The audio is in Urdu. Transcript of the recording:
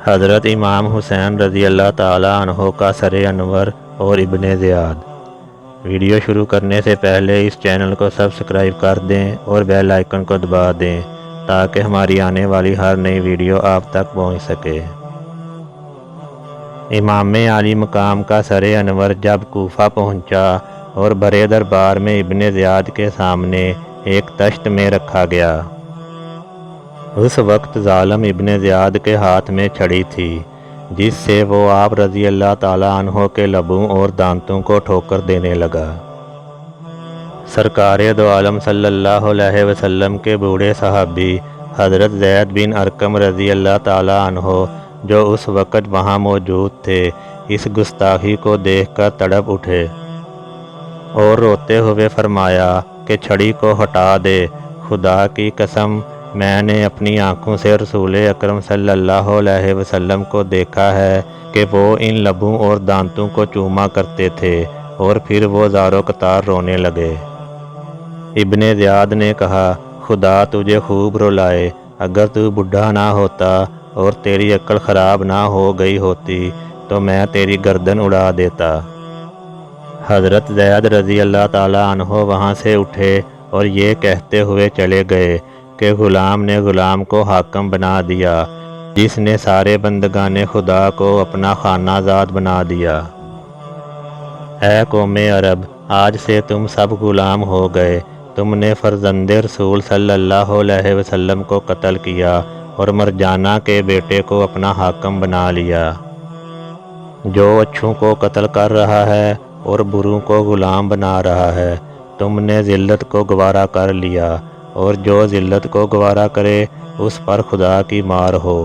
حضرت امام حسین رضی اللہ تعالیٰ عنہ کا سر انور اور ابن زیاد۔ ویڈیو شروع کرنے سے پہلے اس چینل کو سبسکرائب کر دیں اور بیل آئیکن کو دبا دیں تاکہ ہماری آنے والی ہر نئی ویڈیو آپ تک پہنچ سکے۔ امام عالی مقام کا سر انور جب کوفہ پہنچا اور بڑے دربار میں ابن زیاد کے سامنے ایک تشت میں رکھا گیا۔ اس وقت ظالم ابن زیاد کے ہاتھ میں چھڑی تھی جس سے وہ آپ رضی اللہ تعالیٰ عنہ کے لبوں اور دانتوں کو ٹھوکر دینے لگا۔ سرکار دو عالم صلی اللہ علیہ وسلم کے بوڑھے صحابی حضرت زید بن ارقم رضی اللہ تعالیٰ عنہ جو اس وقت وہاں موجود تھے اس گستاخی کو دیکھ کر تڑپ اٹھے اور روتے ہوئے فرمایا کہ چھڑی کو ہٹا دے، خدا کی قسم میں نے اپنی آنکھوں سے رسول اکرم صلی اللہ علیہ وسلم کو دیکھا ہے کہ وہ ان لبوں اور دانتوں کو چوما کرتے تھے اور پھر وہ زارو قطار رونے لگے۔ ابن زیاد نے کہا خدا تجھے خوب رلائے، اگر تو بڈھا نہ ہوتا اور تیری عقل خراب نہ ہو گئی ہوتی تو میں تیری گردن اڑا دیتا۔ حضرت زید رضی اللہ تعالیٰ عنہ وہاں سے اٹھے اور یہ کہتے ہوئے چلے گئے کہ غلام نے غلام کو حاکم بنا دیا جس نے سارے بندگان خدا کو اپنا خانہ زاد بنا دیا۔ اے قوم عرب، آج سے تم سب غلام ہو گئے، تم نے فرزند رسول صلی اللہ علیہ وسلم کو قتل کیا اور مرجانہ کے بیٹے کو اپنا حاکم بنا لیا۔ جو اچھوں کو قتل کر رہا ہے اور بروں کو غلام بنا رہا ہے، تم نے ذلت کو گوارا کر لیا، اور جو ذلت کو گوارا کرے اس پر خدا کی مار ہو۔